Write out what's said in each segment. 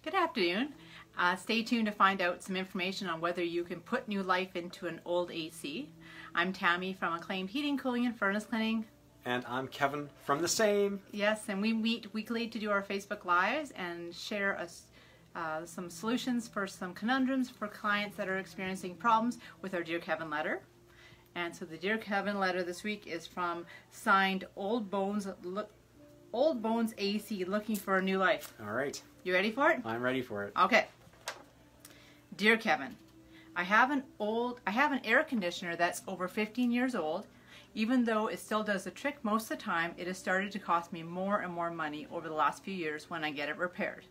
Good afternoon. Stay tuned to find out some information on whether you can put new life into an old AC. I'm Tami from Acclaimed Heating, Cooling and Furnace Cleaning. And I'm Keven from the same. Yes, and we meet weekly to do our Facebook Lives and share some solutions for some conundrums for clients that are experiencing problems with our Dear Keven letter. And so the Dear Keven letter this week is from signed Old Bones AC looking for a new life. All right. You ready for it? I'm ready for it. Okay. Dear Keven, I have an air conditioner that's over 15 years old. Even though it still does the trick most of the time, it has started to cost me more and more money over the last few years when I get it repaired.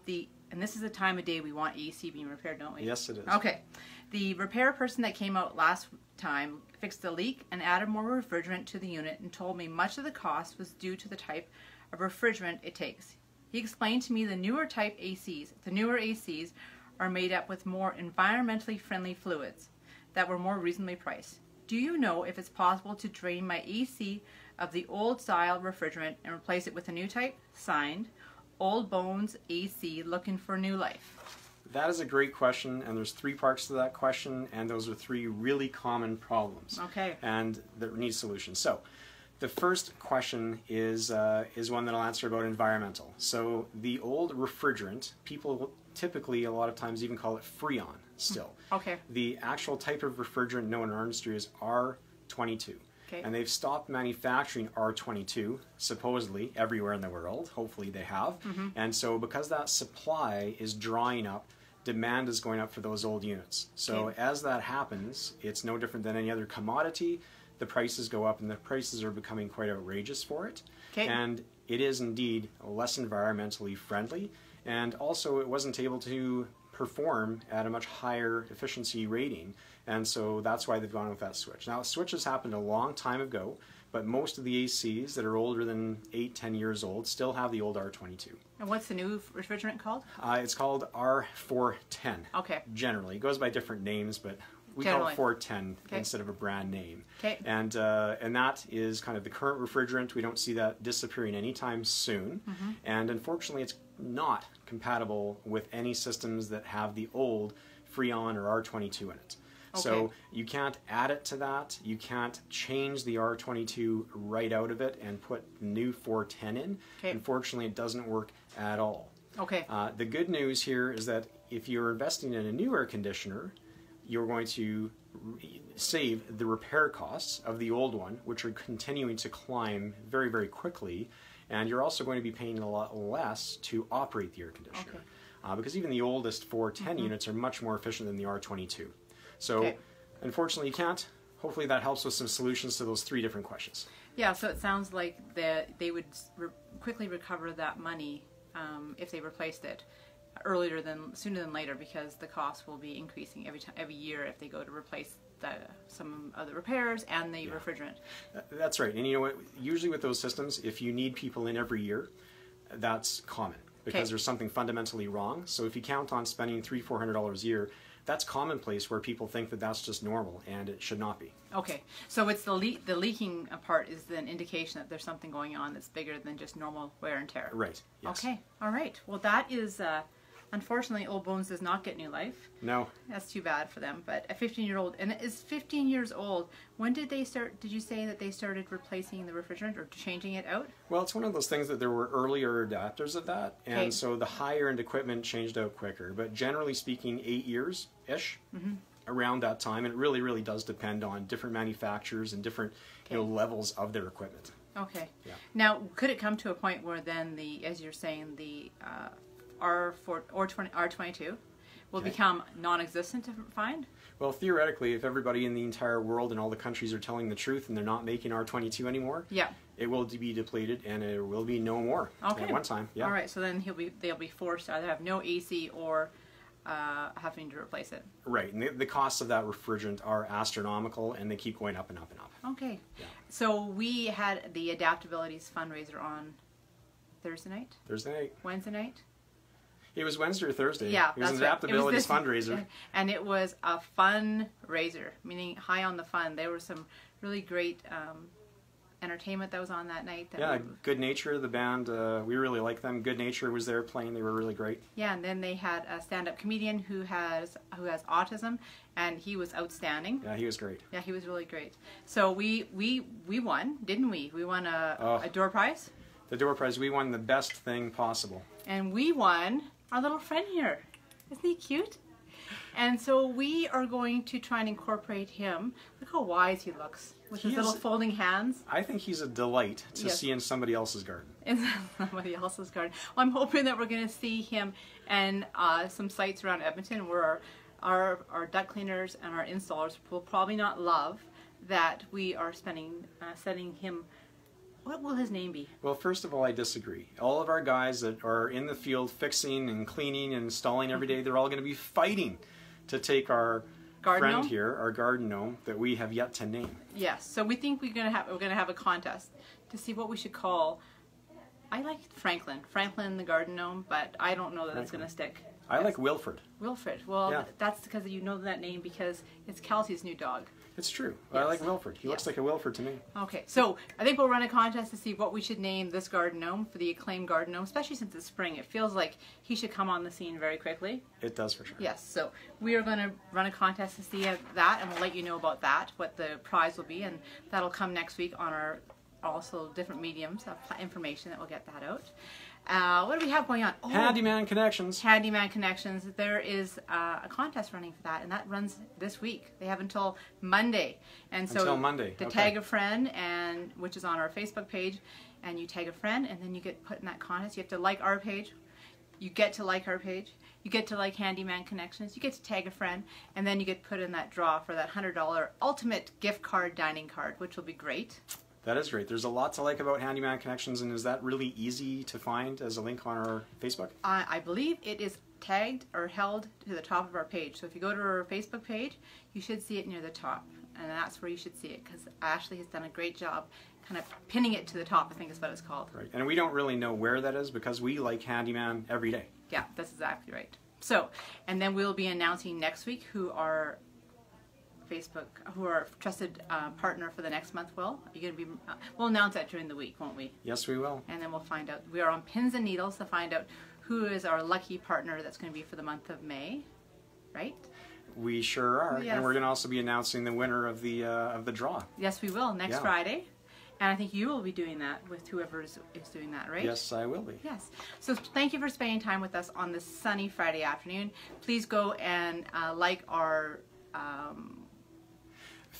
And this is the time of day we want AC being repaired, don't we? Yes, it is. Okay. The repair person that came out last time fixed the leak and added more refrigerant to the unit and told me much of the cost was due to the type of refrigerant it takes. He explained to me the newer ACs are made up with more environmentally friendly fluids that were more reasonably priced. Do you know if it's possible to drain my AC of the old style refrigerant and replace it with a new type? Signed, Old Bones AC looking for new life. That is a great question, and there's three parts to that question, and those are three really common problems. Okay. And that need solutions. So, the first question is one that I'll answer about environmental. So, the old refrigerant, people typically a lot of times even call it Freon still. Okay. The actual type of refrigerant known in our industry is R22. Okay. And they've stopped manufacturing R22, supposedly, everywhere in the world. Hopefully they have. Mm-hmm. And so because that supply is drying up, demand is going up for those old units. So Okay. as that happens, it's no different than any other commodity. The prices go up, and the prices are becoming quite outrageous for it. Okay. And it is indeed less environmentally friendly. And also it wasn't able to perform at a much higher efficiency rating, and so that's why they've gone with that switch. Now, switches happened a long time ago, but most of the ACs that are older than 8-10 years old still have the old R22. And what's the new refrigerant called? It's called R410. Okay. Generally, it goes by different names, but we Generally. call it 410 Okay. instead of a brand name. Okay. And that is kind of the current refrigerant. We don't see that disappearing anytime soon. Mm-hmm. And unfortunately, it's not compatible with any systems that have the old Freon or R22 in it. Okay. So you can't add it to that. You can't change the R22 right out of it and put new 410 in. Okay. Unfortunately, it doesn't work at all. Okay. The good news here is that if you're investing in a new air conditioner, you're going to save the repair costs of the old one, which are continuing to climb very, very quickly, and you're also going to be paying a lot less to operate the air conditioner. Okay. Because even the oldest 410 Mm-hmm. units are much more efficient than the R22. So, Okay. unfortunately, you can't. Hopefully that helps with some solutions to those three different questions. Yeah, so it sounds like they would quickly recover that money if they replaced it sooner than later, because the cost will be increasing every year if they go to replace some of the repairs and the refrigerant. That's right. And you know what? Usually with those systems, if you need people in every year, that's common because Okay. there's something fundamentally wrong. So if you count on spending $300-400 a year, that's commonplace where people think that that's just normal, and it should not be. Okay, so it's the leaking part is an indication that there's something going on that's bigger than just normal wear and tear. Right. Yes. Okay, all right. Well, that is, unfortunately, Old Bones does not get new life. No. That's too bad for them. But a 15-year-old, and it is 15 years old. When did they start? Did you say that they started replacing the refrigerant or changing it out? Well, it's one of those things that there were earlier adapters of that, and Okay. so the higher-end equipment changed out quicker. But generally speaking, 8 years-ish around that time, and it really, really does depend on different manufacturers and different levels of their equipment. Okay. Yeah. Now, could it come to a point where then as you're saying, the R22 will become non-existent to find? Well, theoretically, if everybody in the entire world and all the countries are telling the truth and they're not making R22 anymore, Yeah. it will be depleted and there will be no more at one time. Yeah. All right, so then they'll be forced to either have no AC or having to replace it. Right, and the costs of that refrigerant are astronomical, and they keep going up and up and up. Okay. Yeah. So we had the Adaptabilities fundraiser on Thursday night? Thursday night. Wednesday night? It was Wednesday or Thursday. Yeah, it was an that's right. It was Adaptabilities fundraiser. And it was a fun raiser, meaning high on the fun. There were some really great entertainment that was on that night. Yeah, Good Nature, the band, we really like them. Good Nature was there playing. They were really great. Yeah, and then they had a stand-up comedian who has autism, and he was outstanding. Yeah, he was great. Yeah, he was really great. So we won, didn't we? We won a door prize. The door prize, we won the best thing possible. And we won our little friend here. Isn't he cute? And so we are going to try and incorporate him. Look how wise he looks with his little folding hands. I think he's a delight to see in somebody else's garden. In somebody else's garden. Well, I'm hoping that we're going to see him and some sites around Edmonton where our duct cleaners and our installers will probably not love that we are sending him. What will his name be? Well, first of all, I disagree. All of our guys that are in the field fixing and cleaning and installing every day, they're all going to be fighting to take our friend here, our garden gnome, that we have yet to name. Yes. So we think we're going to have a contest to see what we should call. I like Franklin the garden gnome, but I don't know that it's going to stick. I like Wilfred. Wilfred. Well, that's because you know that name because it's Kelsey's new dog. It's true. Yes. I like Wilfred. He looks like a Wilfred to me. Okay, so I think we'll run a contest to see what we should name this garden gnome for the Acclaimed garden gnome, especially since it's spring. It feels like he should come on the scene very quickly. It does for sure. Yes, so we are going to run a contest to see that, and we'll let you know about that, what the prize will be, and that'll come next week on our also different mediums of information that will get that out. What do we have going on? Oh, Handyman Connections. Handyman Connections. There is a contest running for that, and that runs this week. They have until Monday. And so until Monday. To tag a friend, and which is on our Facebook page, and you tag a friend, and then you get put in that contest. You have to like our page. You get to like our page. You get to like Handyman Connections. You get to tag a friend, and then you get put in that draw for that $100 ultimate gift card dining card, which will be great. That is great. There's a lot to like about Handyman Connections, and is that really easy to find as a link on our Facebook? I believe it is tagged or held to the top of our page. So if you go to our Facebook page, you should see it near the top, and that's where you should see it, because Ashley has done a great job kind of pinning it to the top, I think is what it's called. Right, and we don't really know where that is because we like Handyman every day. Yeah, that's exactly right. So, and then we'll be announcing next week who our trusted partner for the next month will. Are you going to be? We'll announce that during the week, won't we? Yes, we will. And then we'll find out. We are on pins and needles to find out who is our lucky partner that's going to be for the month of May, right? We sure are, yes. And we're going to also be announcing the winner of the draw. Yes, we will next Friday. And I think you will be doing that with whoever is doing that, right? Yes, I will be. Yes. So thank you for spending time with us on this sunny Friday afternoon. Please go and like our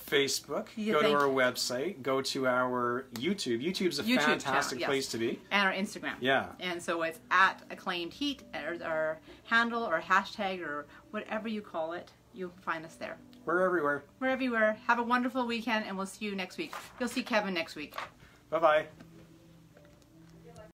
Facebook, go to our website, go to our YouTube. YouTube's a fantastic place to be. And our Instagram. Yeah. And so it's at Acclaimed Heat, our handle or hashtag or whatever you call it. You'll find us there. We're everywhere. We're everywhere. Have a wonderful weekend, and we'll see you next week. You'll see Kevin next week. Bye-bye.